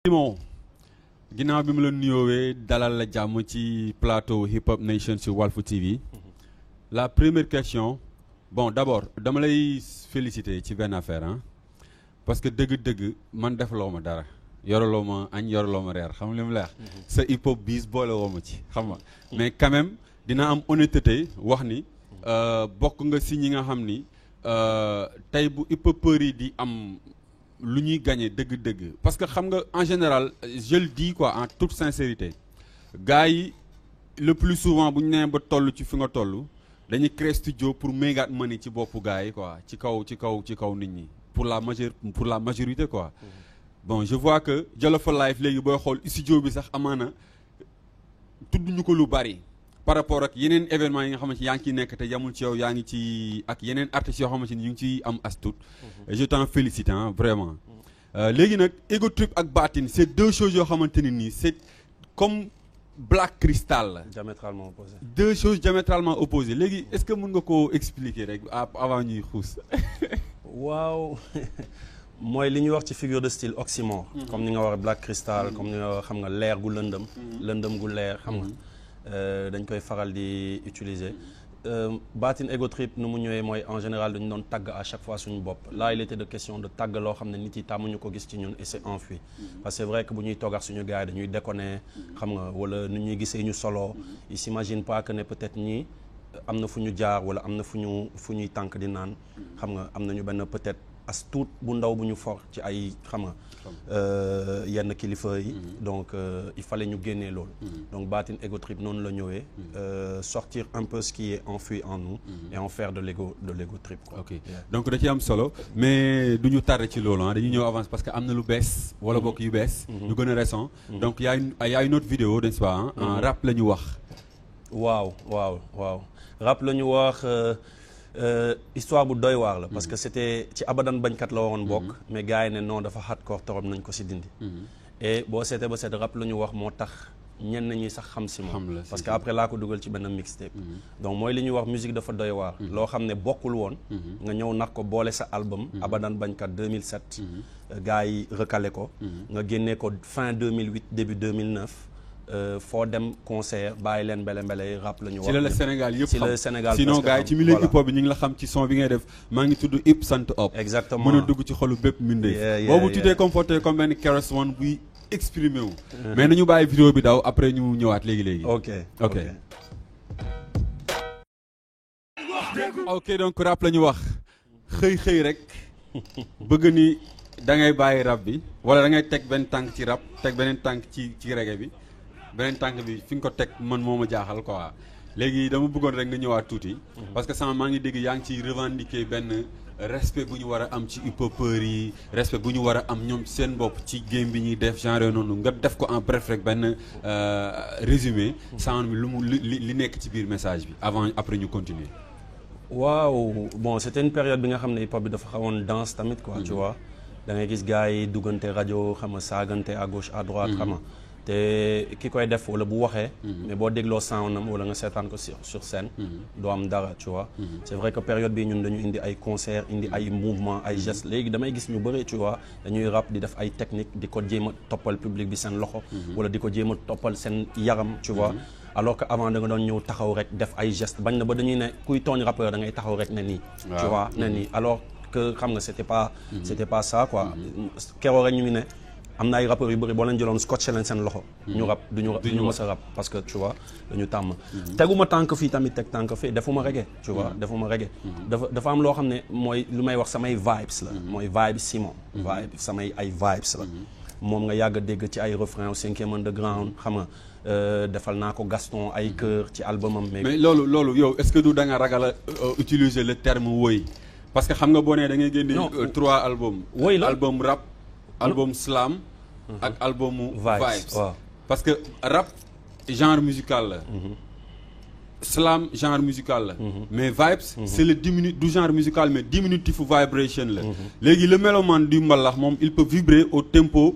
Simon ginnaaw bi mu la nuyoowee dalal la jàmm ci plateau Hip Hop Nation sur Walfu TV la première question bon d'abord dama lay féliciter ci benn affaire ah parce que dëgg-dëgg man defaloo ma dara yoraloo ma añ yoraloo ma reer xam li mu leex sa hip hop bis boole woo ma ci xam nga mais quand même dina am honnêteté wax ni bokk nga si ñi nga xam ni tey bu hip hopeurs yi di am lu ñuy gagné dëgg-dëgg parce que xam nga en général je le dis quoi en toute sincérité gars yi le plus souvent bu ñu nee ba toll ci fi nga toll dañuy créer studio pour mégat money ci boppu gars yi quoi ci kaw nit ñi pour la majorité quoi. Bon je vois que Jolofa Life léegi booy xool studio bi sax amaana tudd ñu ko lu bari par rapport ak yeneen événements yi nga xamante yaa ngi ciy nekk te yamul ci yow yaa ngi ci ak yeneen artistes yoo xamante ni ñu ngi ciy am as tuut. Je t'en félicite hein, vraiment. Léegi nag Ego Trip ak Batin c'est deux choses yoo xamante ne nii c'est comme Black Crystal la. Diamétralement opposé. Deux choses diamétralement opposées léegi est-ce que mën nga koo expliquer rek avant ñuy xuus. waaw mooy li ñuy wax ci figure de style oxymore. comme ni nga wax Black Crystal comme ni nga xam nga leer gu lëndëm. lëndëm gu leer xam nga. dañ koy faral di utiliser Batin Ego Trip nu mu ñëwee mooy en général dañu doon tàgg à chaque fois suñu bopp là il était de question de tàgg loo xam ne nit yi tàmmuñu ko gis ci ñun et c'est enfui parce que c'est vrai que bu ñuy toog ak suñu gars yi dañuy déconner xam nga wala nu ñuy gisee ñu solo ils s'imaginent pas que ne peut-être ñii am na fu ñu jaar wala am na fu ñuy tànk di naan xam nga am nañu benn peut-être as tuut bu ndaw bu ñu for ci ay xam nga yenn kilifa yi donc il fallait ñu génnee loolu donc Batin Ego Trip noonu la ñëwee sortir un peu ce qui est enfoui en nous et en faire de l'ego trip quoi. Ok donc da ci am solo mais du ñu tardé ci loolu ah dañuy ñëw avance parce que am na lu bees wala bokk yu bees yu gën a récent donc y a une autre vidéo n'est-ce pas en rap la ñu wax waaw rap la ñu wax histoire bu doy waar la parce que c'était ci abadan bañkat la woon bokk mais gars yi ne non dafa hardcore torop nañ ko si dindi et boo seetee ba seet rap la ñu wax moo tax ñenn ñi sax xam si moom parce que après laa ko dugal ci benn mixtape donc mooy li ñuy wax musique dafa doy waar loo xam ne bokkul woon nga ñëw nag ko boole sa album abadan bañkat 2007 gars yi recalé ko nga génnee ko fin 2008 début 2009 foo dem concert bàyyi leen mbele rap la ñu wax. ci la Sénégal yëpp xam ci la Sénégal sinon gars yi ci milieu hip hop bi ñu ngi la xam ci son bi ngay def maa ngi tudd hip sant up. exactement mën a dugg ci xolu bépp mbindee. boobu tu t'es comporté comme benn Keros One buy exprimer wu. mais nañu bàyyi vidéo bi daw après ñu ñëwaat léegi. ok donc rap la ñu wax xëy rek bëgg ni da ngay bàyyi rap bi wala da ngay teg benn tànk ci rap teg beneen tànk ci reggae bi. beneen tànk bi fi nga ko teg man moo ma jaaxal quoi léegi dama bëggoon rek nga ñëwaat tuuti. parce que sama maa ngi dégg yaa ngi ciy revendiquer benn respect bu ñu war a am ci hip-hopeurs yi respect bu ñu war a am ñoom seen bopp ci game bi ñuy def genre noonu nga def ko en bref rek benn résumé. sound bi lu mu li nekk ci biir message bi avant après ñu continuer. waaw bon c'était une période bi nga xam ne hip-hop bi dafa xawoon danse tamit quoi tu vois da ngay gis gars yi duggante rajo xam nga saagante à gauche à droite xam nga te ki koy def wala bu waxee mais boo dégloo soundam wala nga seetaan ko sur scène doo am dara tu vois c'est vrai que période bi ñun dañu indi ay concert indi ay mouvement ay gestes léegi damay gis ñu bëri tu vois dañuy rap di def ay technique di ko jéem a toppal public bi seen loxo wala di ko jéem a toppal seen yaram tu vois alors que avant da nga doon ñëw taxaw rek def ay gestes bañ na ba dañuy ne kuy tooñ rappeur da ngay taxaw rek ne nii tu vois ne nii alors que xam nga c'était pas ça quoi keroog rek ñu ngi ne am na ay rappeurs yu bëri boo leen jëloon scotché leen seen loxo ñu rap duñu mës a rap parce que tu vois dañu tàmm teguma tànk fii tamit teg tànk fii defuma reggae tu vois defuma reggae dafa am loo xam ne mooy lu may wax samay vibes la mooy vibes Simon vibe samay ay vibes la moom nga yàgg a dégg ci ay refrain au 5e underground xam nga defal naa ko Gaston ay chœur ci albumam mais loolu yow est-ce que du da nga ragal a utiliser le terme woy parce que xam nga boo nee da ngay génne 3 albums woy la album rap album slam ak albumu vibes parce que rap genre musical la slam genre musical la mais vibes c'est le du genre musical mais diminutif vibration la léegi le mélomane du mbalax moom il peut vibrer au tempo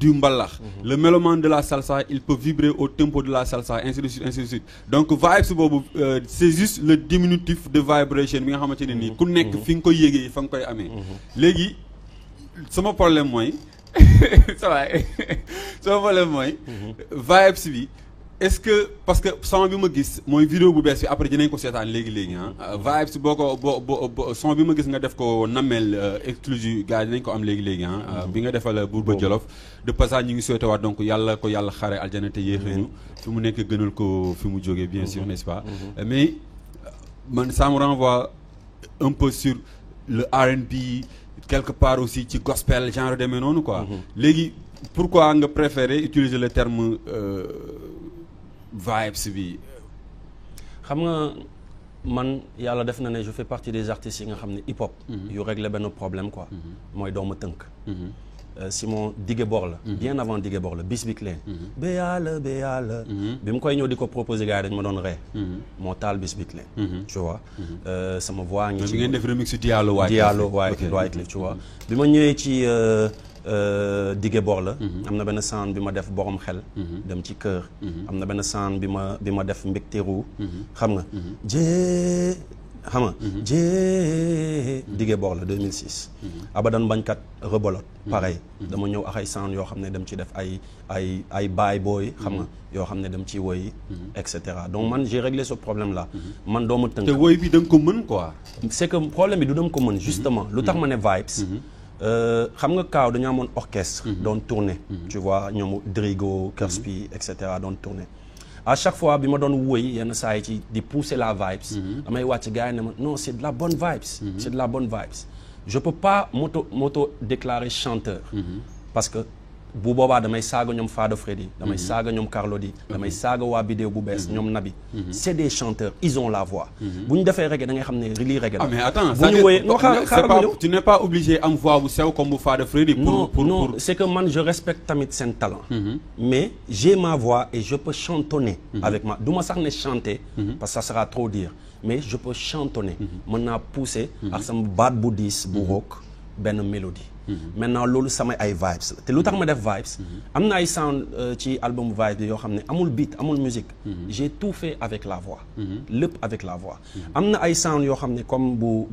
du mbalax le mélomane de la salsa il peut vibrer au tempo de la salsa ainsi de suite donc vibes boobu c'est juste le diminutif de vibration bi nga xamante ne nii ku nekk fi nga koy yégee fa nga koy amee léegi sama problème mooy ça va sama problème mooy. vibes bi est-ce que parce que son bi ma gis mooy vidéo bu bees bi après dinañ ko seetaan léegi ah. vibes boo ko boo son bi ma gis nga def ko namel exclusive gars dinañ ko am léegi ah. bi nga defal Bourba Jolof de passage ñu ngi souhaité waat donc yàlla ko yàlla xare aljana te yéexeenu fi mu nekk gënal ko fi mu jógee bien sûr n'est-ce pas. mais man ça me renvoie un peu sur le R&B quelque part aussi ci gospel genre demee noonu quoi. léegi pourquoi nga préférer utiliser le terme vibes bi. xam nga man yàlla def na ne je fais partie des artistes yi nga xam ne hip hop. yu régler benn problème quoi. mooy doomu tënk. Simon Dige Bor la. bien avant Dige Bor la bis bi clé. béyàlla béyàlla. bi mu koy ñëw di ko proposer gars yi dañ ma doon ree. moo taal bis bi clé. tu vois sama voix ngi ci. bi ngeen def remix Diallo White. Diallo White tu vois bi ma ñëwee ci. Dige Bor la. am na benn sound bi ma def borom xel. dem ci kër. am na benn sound bi ma def mbégteeru. xam nga jee xam nga jee Dige Bor la 2006. Abadan bañkat rebolot pareil dama ñëw ak ay sound yoo xam ne dem ci def ay baay booy xam nga yoo xam ne dem ci woy et cetera donc man j'ai réglé ce problème là man doo ma tënk. te woy bi da nga ko mën quoi. c'est que problème bi du dama ko mën justement lu tax ma ne vibes. xam nga Kaaw dañu amoon orchestre. doon tourner. tu vois ñoom Drigo Kerspi et cetera doon tourner. à chaque fois bi ma doon woy yenn saa yi ci di pousser la vibes. damay wàcc gars yi ne ma non c'est de la bonne vibes. c'est de la bonne vibes. je peux pas m'auto déclarer chanteur. parce que bu boobaa damay saaga ñoom Fada Freddy damay saaga ñoom Carlo D damay saaga waa vidéo bu bees ñoom Nabi. c'est des chanteurs ils ont la voix. bu ñu defee reggae da ngay xam ne lii reggae la. ah mais attends bu ñu woyee non xaaral tu n'es pas obligé am voix bu sew comme bu Fada Freddy. non c'est que man je respecte tamit seen talent. mais j'ai ma voix et je peux chantonner. avec ma du ma sax ne chanter. parce que ça sera trop dire mais je peux chantonner. mën naa pousser. ak sama baat bu diis bu rock benn mélodie. maintenant loolu samay ay vibes la te lu tax ma def vibes. am na ay sound ci album vibes bi yoo xam ne amul beat amul musique. j'ai tout fait avec la voix. lépp avec la voix. am na ay sound yoo xam ne comme bu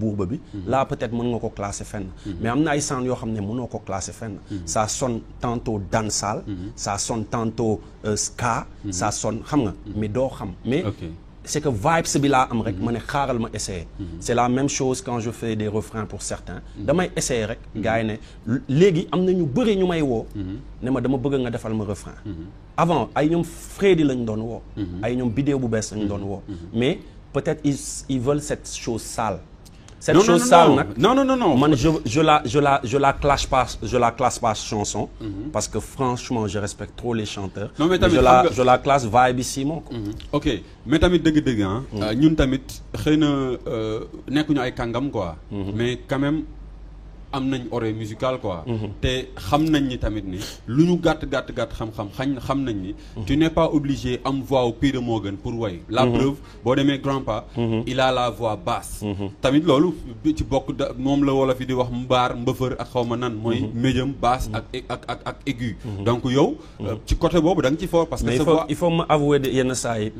Bourba bi. là peut-être mën nga ko classer fenn. mais am na ay sound yoo xam ne mënoo ko classer fenn. ça sonne tantôt dancehall. ça sonne tantôt ska. ça sonne xam nga mais doo xam mais. c'est que vibes bi laa am rek ma ne xaaral ma essayer. c'est la même chose quand je fais des refrains pour certains. damay essayer rek gars yi ne léegi am na ñu bëri ñu may woo. ne ma dama bëgg nga defal ma refrain. avant ay ñoom Freddy lañ doon woo. ay ñoom vidéo bu bees lañ doon woo. mais peut-être ils veulent cette chose sale. cette chose sale nag non man je la classe pas chanson. parce que franchement je respecte trop les chanteurs. non mais tamit je la classe vibe bi Simon quoi. ok mais tamit dëgg-dëgg ah. ñun tamit xëy na nekkuñu ay kàngam quoi. mais quand même am nañ oreille musicale quoi. te xam nañ ni tamit ni lu ñu gàtt xam-xam xam nañ ni. tu n'es pas obligé am voix au Peter Morgan pour way. la preuve boo demee Grandpa. il a la voix basse. tamit loolu ci bokk moom la wolof yi di wax mbaar mbëfër ak xaw ma nan mooy. médium basse ak aigu. donc yow. ci côté boobu da nga ci fort parce que. sa voix il faut ma avouer de yenn saa yi.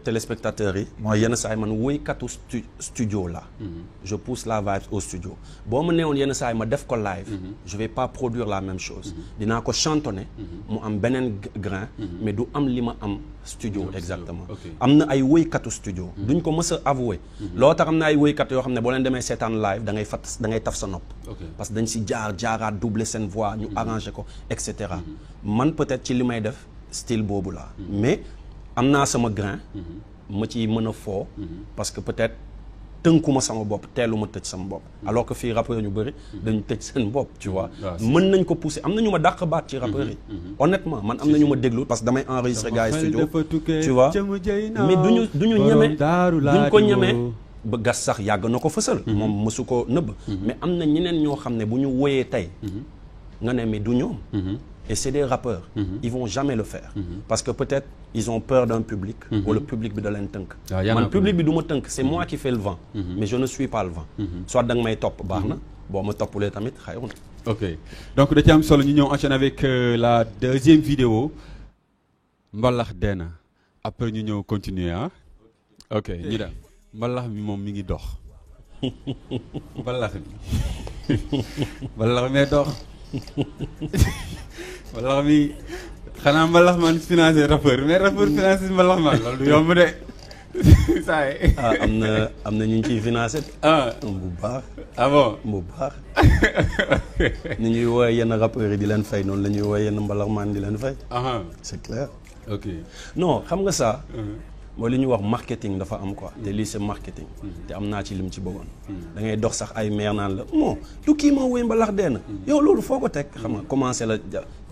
téléspectateurs yi. mooy yenn saa yi man woykatu studio la. je pousse la vibe au studio boo ma neewoon yenn saa ma def ko live. je vais pas produire la même chose. dinaa ko chantonner. mu am beneen grain. mais du am li ma am studio exactement. am na ay woykatu studio. duñ ko mës a avouer. loo tax am na ay woykat yoo xam ne boo leen demee seetaan live da ngay taf sa nopp. parce que dañ si jaaraat doubler seen voix ñu arranger ko et cetera. man peut-être ci li may def style boobu la mais am naa sama grain. ma ci mën a foo. parce que peut-être. tënkuma sama bopp teeluma tëj sama bopp alors que fii rappeurs ñu bëri dañu tëj seen bopp tu vois mën nañ ko pousser am na ñu ma dàq baat ci rappeurs yi honnêtement man am na ñu ma déglu parce que damay enregistrer gars yi studio tu vois mais duñu ñeme duñ ko ñemee ba gas sax yàgg na ko fësal moom mësu ko nëbb mais am na ñeneen ñoo xam ne bu ñu woyee tey nga ne mais du ñoom et c'est des rappeurs ils vont jamais le faire parce que peut-être ils ont peur d'un public ou le public bi da leen tënk man public bi du ma tënk c'est moi qui fais le vent mais je ne suis pas le vent soit da nga may topp baax na boo ma toppulee tamit xayru na ok donc da ci am solo ñu ñëw enchaîner avec la deuxième vidéo mbalax deena après ñu ñëw continuer ah ok ñu dem mbalax bi moom mi ngi dox mbalax bi mbalax mee dox mbalax mi xanaa mbalax man financé rappeur mais rappeur financé mbalax man loolu du yomb de saa yi. am na ñu ngi ciy financé. bu baax. ah bon bu baax. ni ñuy woowee yenn rappeurs yi di leen fay noonu la ñuy woowee yenn mbalax man di leen fay. c'est clair. ok non xam nga ça. mooy li ñuy wax marketing dafa am quoi te lii c'est marketing. te am naa ci lim ci bëggoon. da ngay dox sax ay maire naan la bon du kii moo wéy mbalax dee na. yow loolu foo ko teg xam nga commencé la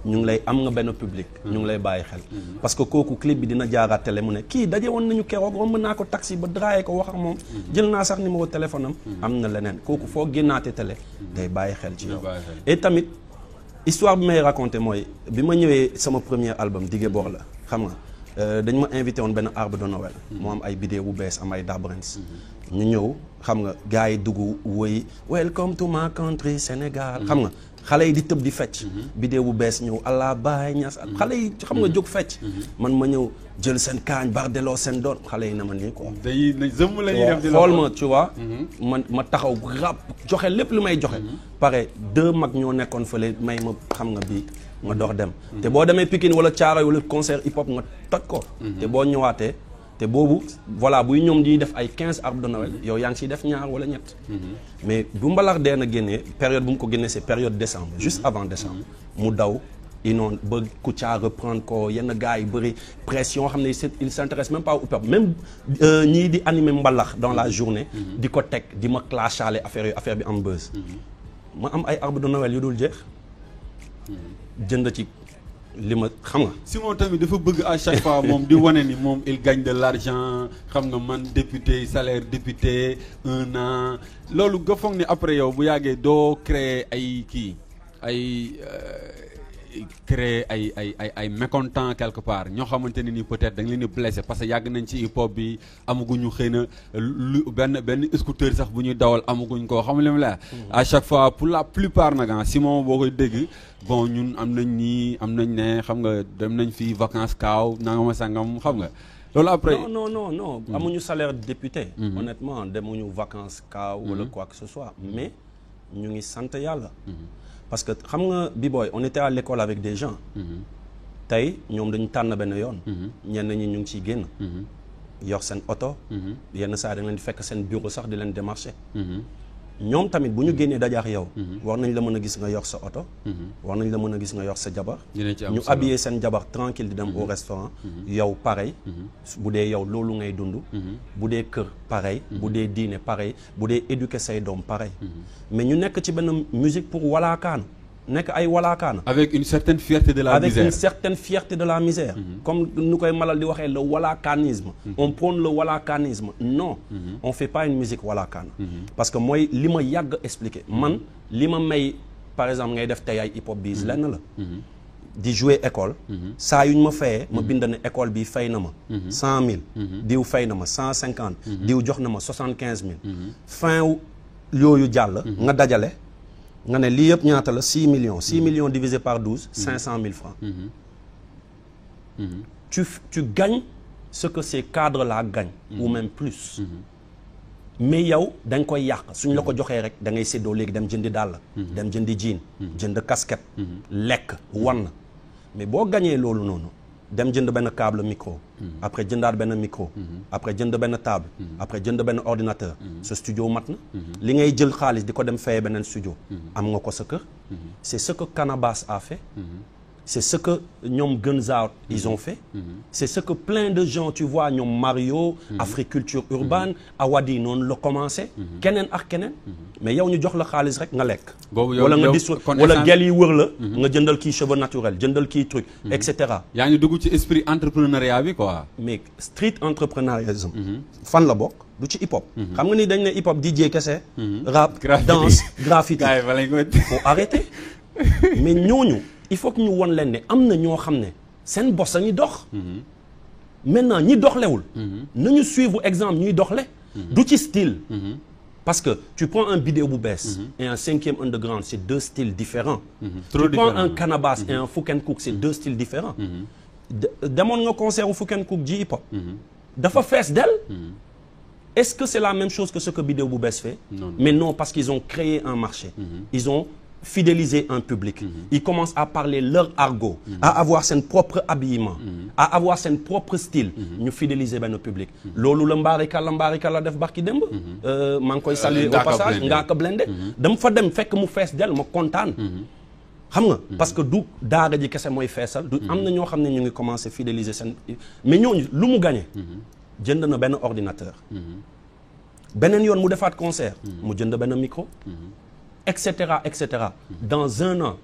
ñu ngi lay am nga benn public. ñu ngi lay bàyyi xel. parce que kooku clip bi dina jaaraat télé mu ne kii daje woon nañu keroog romb naa ko taxi ba draayee ko wax ak moom. jël naa sax numéro téléphone am. am na leneen kooku foo génnaate télé. day bàyyi xel ci yow. et tamit histoire bi may raconté mooy bi ma ñëwee sama premier album Dige Bor la xam nga. dañ ma invité woon benn arbre de Noël. moo am ay bidéo bu bees am ay dabrins. ñu ñëw xam nga gars yi dugg woy welcome to my country Sénégal. xam nga xale yi di tëb di fecc. bidéo bu bees ñëw Allah Baye Niass xale yi xam nga jóg fecc. man ma ñëw jël seen kaañ bardeloo seen doon xale yi na ma nii quoi. day zëmm la ñuy def di la xool ma tu vois. ma taxaw rap joxe lépp lu may joxe. pare 2 mag ñoo nekkoon fële may ma xam nga bii. nga dox dem te boo demee Pikine wala Thiaroye wala concert hip hop nga toj ko. te boo ñëwaatee te boobu voilà buy ñoom di def ay 15 arbres de Noël yow yaa ngi siy def ñaar wala ñett. mais bu mbalax dee na génnee période bu mu ko génnee c'est période décembre juste avant décembre mu daw inondé ba Kouthia reprendre ko yenn gars yi bëri pression xam ne il s'intéresse même pas au hip hop même ñii di animer mbalax dans la journée. di ko teg di ma clashaale affaire bi am buzz. ma am ay arbres de Noël yu dul jeex. jënd ci li ma xam nga. Simon tamit dafa bëgg à chaque fois moom di wane ni moom il gagne de l'argent xam nga man député salaire député 1 an loolu nga foog ni après yow bu yàggee doo créer ay kii créer ay mécontent quelque part ñoo xamante ne ni peut-être da nga leen di blessé parce que yàgg nañ ci hip hop bi amaguñu xëy na lu benn scooter sax bu ñuy dawal amaguñ koo xam lim la à chaque fois pour la plupart nag Simon boo koy dégg bon ñun am nañ nii am nañ ne xam nga dem nañ fii vacances kaaw nangama sangam xam nga loolu après non amuñu salaire de député honnêtement demuñu vacances kaaw wala quoi que ce soit mais ñu ngi sant yàlla parce que xam nga B-Boy on était à l'école avec des gens tey ñoom dañu tànn benn yoon ñenn ñi ñu ngi ciy génn yor seen oto yenn saa da nga leen di fekk seen bureau sax di leen démarcher ñoom tamit bu ñu génnee dajaax yow war nañ la mën a gis nga yor sa oto war nañ la mën a gis nga yor sa jabar ñu habillé seen jabar tranquille di dem au restaurant yow pareil bu dee yow loolu ngay dund bu dee kër pareil bu dee diine pareil bu dee éduquer say doom pareil mais ñu nekk ci benn musique pour walaakaanu nekk ay walaakaana avec une certaine fierté de la misère avec une certaine fierté de la misère comme nu koy malal di waxee le walaakanisme on prône le walaakanisme non on fait pas une musique walaakaana parce que mooy li ma yàgg expliquer man li ma may par exemple ngay def tey ay hip hop bis lenn la di jouer école saa yu ñu ma fayee ma bind ne école bi fay na ma 100 000 diw fay na ma 150 diw jox na ma 75 000 fin yooyu jàll nga dajale nga ne lii yëpp ñaata la 6 millions divisé par 12 500 000 francs tu gagnes ce que ces cadres là gagnent ou même plus mais yow da nga koy yàq suñ la ko joxee rek da ngay séddoo léegi dem jëndi dàll dem jëndi jean jënd casquette lekk wan mais boo gañee loolu noonu dem jënd benn câble micro après jëndaat benn micro après jënd benn table après jënd benn ordinateur sa studio mat na li ngay jël xaalis di ko dem fayee beneen studio am nga ko sa kër c'est ce que Canabasse a fait c'est ce que ñoom Guns Out ils ont fait c'est ce que plein de gens tu vois ñoom Mario Africulture urbaine Awadi noonu la commencé keneen ak keneen mais yow ñu jox la xaalis rek nga lekk wala nga wala gel yi wër la nga jëndal kii cheveux naturel jëndal kii truc et cetera yaa ngi dugg ci esprit entrepreneuriat bi quoi mais street entrepreneurialisme fan la bokk du ci hip hop xam nga ni dañ ne hip hop DJ kese rap danse graffiti faut arrêter mais ñooñu il faut que ñu won leen ne am na ñoo xam ne seen bos a ñuy dox maintenant ñi doxlewul nañu suivre exemple ñuy doxle du ci style parce que tu prends un Bidéo bu bees et un 5e underground c'est 2 styles différents tu prends un Canabasse et un Foukenkook c'est 2 styles différents demoon nga concert u Foukenkook ji hip hop dafa fees del est-ce que c'est la même chose que ce que Bidéo bu bees fait mais non parce qu'ils ont créé un marché ils ont fidéliser un public. Ils commencent à parler leur argot, à avoir son propre habillement, à avoir son propre style. Ñu fidéliser benn public. Loolu la mbaarikala def barki démb. maa ngi koy saluer au passage Ngaaka Blindé. dama fa dem fekk mu fees del ma kontaan. xam nga parce que du daara ji kese mooy feesal. du am na ñoo xam ne ñu ngi commencé fidéliser seen mais ñooñu lu mu gagné. jënd na benn ordinateur. beneen yoon mu defaat concert. mu jënd benn micro. et cetera et cetera. dans un an.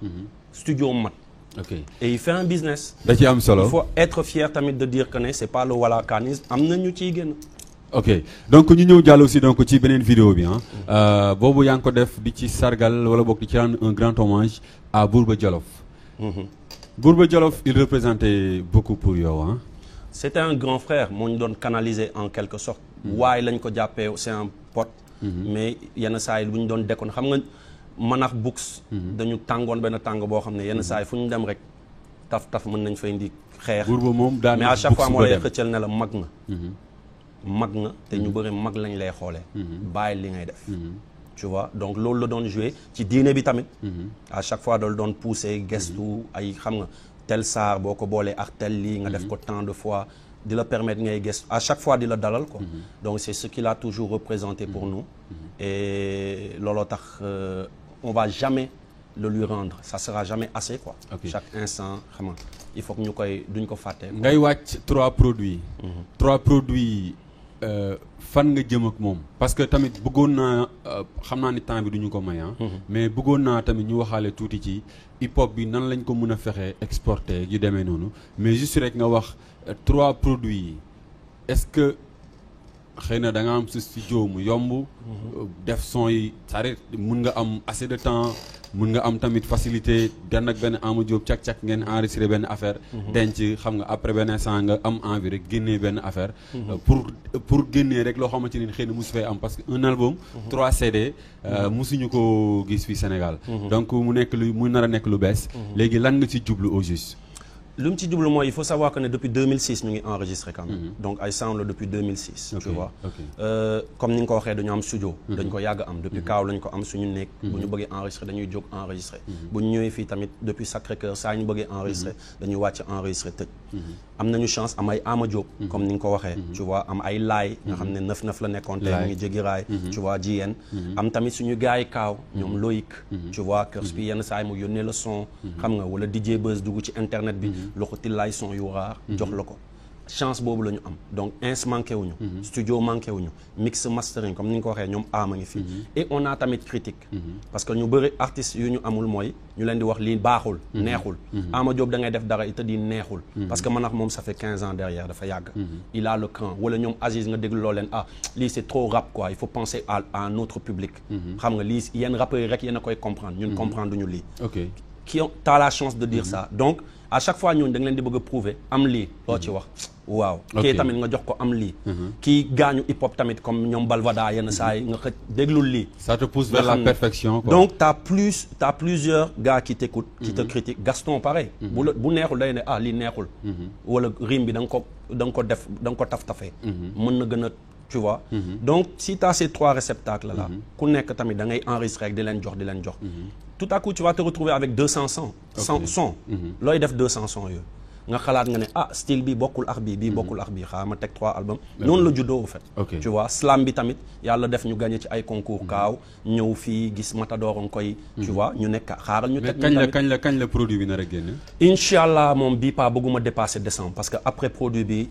studio mat. ok et il fait un business. da ci am solo il faut être fier tamit de dire que ne c'est pas le walakanisme am na ñu ciy génn. ok donc ñu ñëw jàll aussi donc ci beneen vidéo bi boobu yaa ngi ko def di ci sargal wala boog di ci rendre un grand hommage à Bourba Djolof. Bourba Djolof il représentait beaucoup pour yow ah. c'était un grand frère moo ñu doon canaliser en quelque sorte. waaye lañ ko jàppee c'est un pote. mais yenn saa yi bu ñu doon dekkoon xam nga manax books. dañu tàngoon benn tàng boo xam ne yenn saa yi fu ñu dem rek taf mën nañ fay indi xeex. Bourba moom daan mais à chaque fois moo lay xëccal ne la mag nga. mag nga te ñu bëri mag lañ lay xoolee. bàyyi li ngay def. tu vois donc loolu la doon joué ci diine bi tamit. à chaque fois dal doon poussé gestu ay xam nga tel saar boo ko boolee ak tel lii nga def ko tant de fois di la permettre ngay gestu à chaque fois di la dalal quoi. donc c'est ce qu'il a toujours représenté pour nous. et looloo tax on va jamais le lui rendre ça sera jamais assez quoi. chaque instant xam nga il faut que ñu koy duñ ko fàtte. ngay wàcc 3 produits. 3 produits. fan nga jëm ak moom parce que tamit bëggoon naa xam naa ni temps bi duñu ko may mais bëggoon naa tamit ñu waxaale tuuti ci hip hop bi nan lañ ko mën a fexe exporter yu demee noonu mais juste rek nga wax 3 produits yi est-ce que xëy na da nga am sa studio mu yomb def son yi c'est-à-dire mën nga am assez de temps mën nga am tamit facilité gan ak benn Ama Diop cak-cak ngeen enregistré benn affaire denc xam nga après benn instant nga am envie rek génnee benn affaire pour génnee rek loo xamante ni xëy na mosu fay am parce que un album 3 CD mosuñu ko gis fi Sénégal donc mu nekk lu mu nar a nekk lu bees léegi lan nga ci jublu au juste lu mu ci jublu mooy il faut savoir que ne depuis 2006 ñu ngi enregistré quand même. donc ay sound la depuis 2006. tu vois comme ni nga ko waxee dañu am studio. dañ ko yàgg am depuis kaaw lañ ko am suñu nekk. bu ñu bëggee enregistré dañuy jóg enregistré. bu ñu ñëwee fii tamit depuis Sacré-Cœur saa ñu bëggee enregistré dañuy wàcc enregistré tëj. am nañu chance am ay Ama Diop. comme ni nga ko waxee. tu vois am ay laay nga xam ne 9-9 la nekkoon tey mu ngi jéggi raay. tu vois JN. am tamit suñu gars yi kaaw ñoom Loïc. tu vois kër bi yenn saa yi mu yónnee la son. xam nga wala DJ Buzz dugg ci internet bi. loxo tillaay son yu raar jox la ko chance boobu la ñu am donc ins manqué wuñu studio manqué wuñu mix mastering comme ni nga ko waxee ñoom ama ngi fi et on a tamit critique parce que ñu bëri artistes yu ñu amul mooy ñu leen di wax lii baaxul neexul Ama Diop da ngay def dara it di neexul parce que man ak moom ça fait 15 ans derrière dafa yàgg il a le cran wala ñoom Aziz nga déglu loo leen lii c'est trop rap quoi il faut penser à un autre public xam nga lii yenn rappeurs yi rek yéen a koy comprendre ñun comprendre duñu lii qui ont la chance de dire ça donc à chaque fois ñooñu da nga leen di bëgg a prouver am lii loo ci wax waaw kii tamit nga jox ko am lii kii gaañu hip hop tamit comme ñoom Balvada yenn saa yi nga xëj déglul lii ça te pousse vers la perfection quoi. donc t'as plusieurs gars qui t'écoutent qui te critiquent Gaston pareil bu neexul day ne lii neexul wala rime bi da nga ko def da nga ko taf-tafee mën na gën a tu vois donc si t'as ces 3 réceptacles là ku nekk tamit da ngay enregistrer rek di leen jox tout à coup tu vas te retrouver avec 200 sons looy def 200 sons yooyu nga xalaat nga ne style bi bokkul ak bii bokkul ak bii xaaral ma teg 3 albums noonu la juddoo au fait tu vois slam bi tamit yàlla def ñu gagné ci ay concours kaaw ñëw fii gis Matador nga koy tu vois ñu nekk xaaral ñu teg kañ la produit bi nar a génn incha allah moom bii pas bëgguma dépasser décembre parce que après produit bi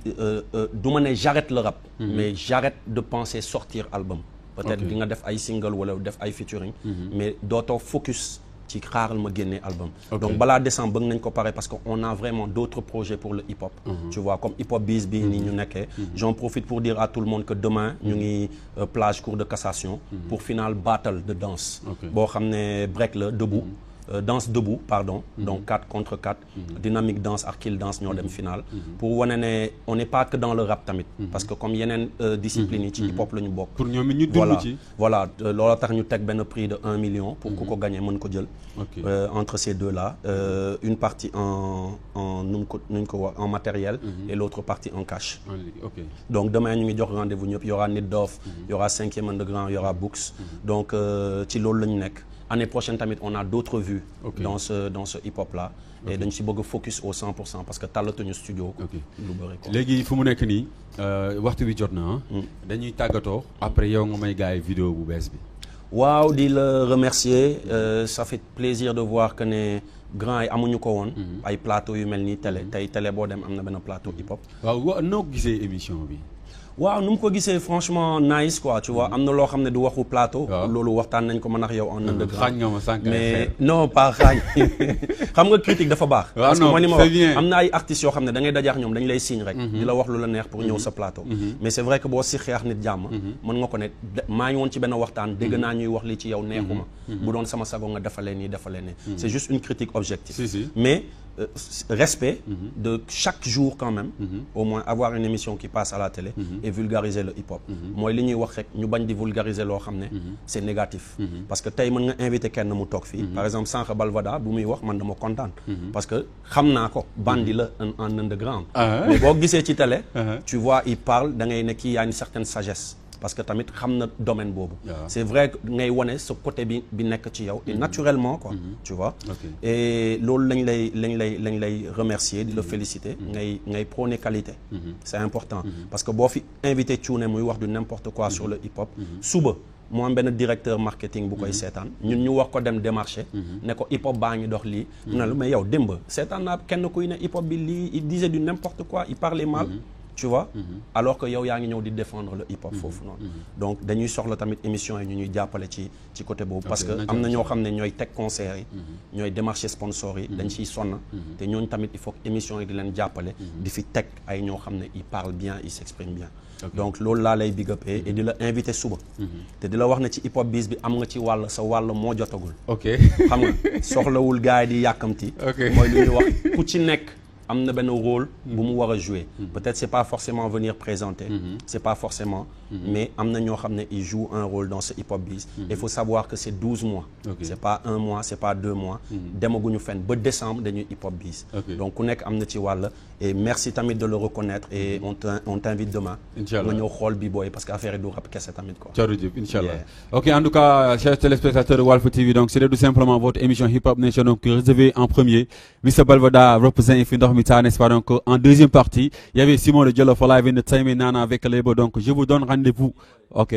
du ma ne j'arrête le rap mais j'arrête de penser sortir album peut-être di nga def ay single wala def ay featuring mais dootoo focus ci xaaral ma génnee album donc balaa décembre bëgg nañ ko pare parce que on a vraiment d'autres projets pour le hip-hop tu vois comme hip-hop biz bi nii ñu nekkee j'en profite pour dire à tout le monde que demain ñu ngi plage cour de cassation pour final battle de danse boo xam ne break la debout danse debout pardon donc 4 contre 4 dynamique danse ak kill danse ñoo dem final pour wane ne on n'est pas que dans le rap tamit parce que comme yeneen discipline yi ci hip hop la ñu bokk pour ñoom ñu dund ci voilà loolu tax ñu teg benn prix de 1 million pour ku ko gagner mën ko jël entre ces deux là une partie en matériel et l'autre partie en cash donc demain ñu ngi jox rendez-vous ñëpp y aura Nit Doff y aura 5e underground y aura Books donc ci loolu la ñu nekk année prochaine tamit on a d'autres vues dans ce hip-hop là et dañ si bëgg focus au 100% parce que talatuñu studio lu bëri quoi. léegi fu mu nekk nii waxtu bi jot na dañuy tàggatoo après yow nga may gars yi vidéo bu bees bi. waaw di la remercier ça fait plaisir de voir que ne grand yi amuñu ko woon ay plateau yu mel nii télé tey télé boo dem am na benn plateau hip-hop. waaw noo gisee émission bi. waaw nu mu ko gisee franchement nice quoi tu vois am na loo xam ne du waxu plateau. loolu waxtaan nañ ko mën ak yow en underground. xaañ nga ma sànq mais non pas xaañ xam nga critique dafa baax. parce que mooy li ma wax am na ay artistes yoo xam ne da ngay daje ak ñoom dañu lay signe rek. di la wax lu la neex pour ñëw sa plateau. mais c'est vrai que boo si xeex nit jàmm. mën nga ko ne maa ngi woon ci benn waxtaan dégg naa ñuy wax li ci yow neexuma. bu doon sama sago nga defalee nii defalee nii. c'est juste une critique objective. mais respect de chaque jour quand même au moins avoir une émission qui passe à la télé et vulgariser le hip-hop mooy li ñuy wax rek ñu bañ di vulgariser loo xam ne c'est négatif parce que tey mën nga inviter kenn mu toog fii par exemple sànq Balvada bu muy wax man dama kontaan parce que xam naa ko bandi la en underground mais boo gisee ci télé tu vois il parle da ngay ne kii y a une certaine sagesse parce que tamit xam na domaine boobu c'est vrai que ngay wane sa côté bi nekk ci yow et naturellement quoi tu vois et loolu lañ lay remercier di la féliciter ngay prôner qualité c'est important parce que boo fi invité Thioune muy wax du n'importe quoi sur le hip-hop suba mu am benn directeur marketing bu koy seetaan ñun ñu wax ko dem démarcher ne ko hip-hop baa ngi dox lii mu ne la mais yow démb seetaan naa kenn kuy ne hip-hop bi lii il disait du n'importe quoi il parlait mal tu vois alors que yow yaa ngi ñëw di défendre le hip-hop foofu noonu donc dañuy soxla tamit émission yi ñu ñuy jàppale ci côté boobu parce que am na ñoo xam ne ñooy teg concert yi ñooy démarcher sponsors yi dañ ciy sonn te ñooñu tamit il faut que émission yi di leen jàppale di fi teg ay ñoo xam ne ils parlent bien ils s'expriment bien donc loolu laa lay big up et di la inviter suba te di la wax ne ci hip-hop bis bi am nga ci wàll sa wàll moo jotagul xam nga soxlawul gars yi di yàkkamti mooy lu ñuy wax ku ci nekk am na benn rôle bu mu war a jouer peut-être c'est pas forcément venir présenter c'est pas forcément mais am na ñoo xam ne ils jouent un rôle dans ce hip-hop biz il faut savoir que c'est 12 mois c'est pas 1 mois c'est pas 2 mois demaguñu fenn ba décembre dañuy hip-hop biz donc ku nekk am na ci wàll et merci tamit de le reconnaître et on t'invite demain nga ñëw xool B-Boy parce que affaire yi du rap kese tamit quoi Inch'Allah. Ok, en tout cas chers téléspectateurs de Walf TV, donc c'était tout simplement votre émission Hip Hop Nation donc réservé en premier Mr Balvada représente fi ndox mi taa n'est-ce pas donc en deuxième partie il y avait Simon de Jollof Live in the Time Nana avec Lebo donc je vous donne rendez-vous. Ok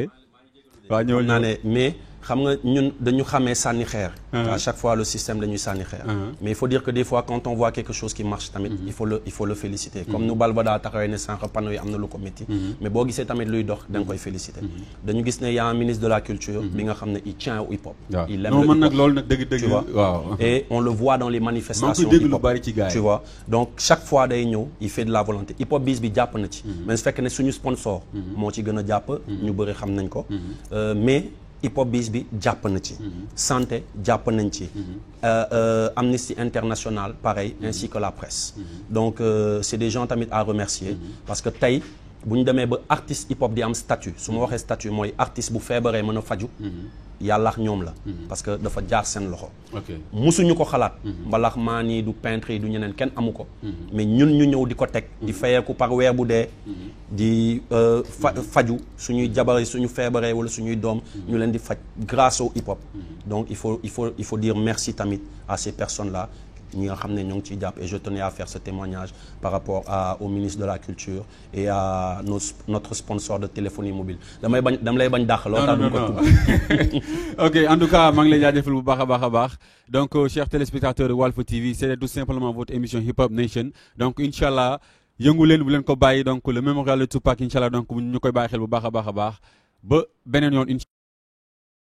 waaw ñëwal naa ne mais xam nga ñun dañu xamee sànni xeer à chaque fois le système dañuy sànni xeer mais il faut dire que des fois quand on voit quelque chose qui marche tamit il faut le féliciter comme nu Balvada taxawee ne sànq panneau yi am na lu ko métti mais boo gisee tamit luy dox da nga koy féliciter dañu gis ne y a un ministre de la culture bi nga xam ne il tient au hip-hop il aime le man nag loolu nag dëgg waaw et on le voit dans les manifestations hip-hop tu vois donc chaque fois day ñëw il fait de la volonté hip-hop bis bi jàpp na ci mais su fekkee ne suñu sponsor moo ci gën a jàpp ñu bëri xam nañ ko mais hip-hop biz bi jàpp na ci santé jàpp nañ ci Amnesty International pareil ainsi que la presse donc c'est des gens tamit à remercier parce que tey bu ñu demee ba artiste hip-hop di am statut su ma waxee statut mooy artiste bu feebaree mën a faju yàlla ñoom la parce que dafa jaar seen loxo musuñu ko xalaat mbalax maa nii du peintre yi du ñeneen kenn amu ko mais ñun ñu ñëw di ko teg di fayeeku par weer bu dee di faju suñuy jabar suñu feebaree wala suñuy doom ñu leen di faj grâce au hip-hop donc il faut dire merci tamit à ces personnes là ñi nga xam ne ñoo ngi ciy jàpp et je tenais à faire ce témoignage par rapport au ministre de la culture et à notre sponsor de téléphonie mobile dama lay bañ dàq loolu tax duñ ko tudd ok en tout cas maa ngi lay jaajëfal bu baax a baax donc chers téléspectateurs de Walf TV c'est tout simplement votre émission Hip Hop Nation donc inchallah yëngu leen bu leen ko bàyyi donc le mémorial de Tupac inchallah donc ñu koy bàyyi xel bu baax a baax ba beneen yoon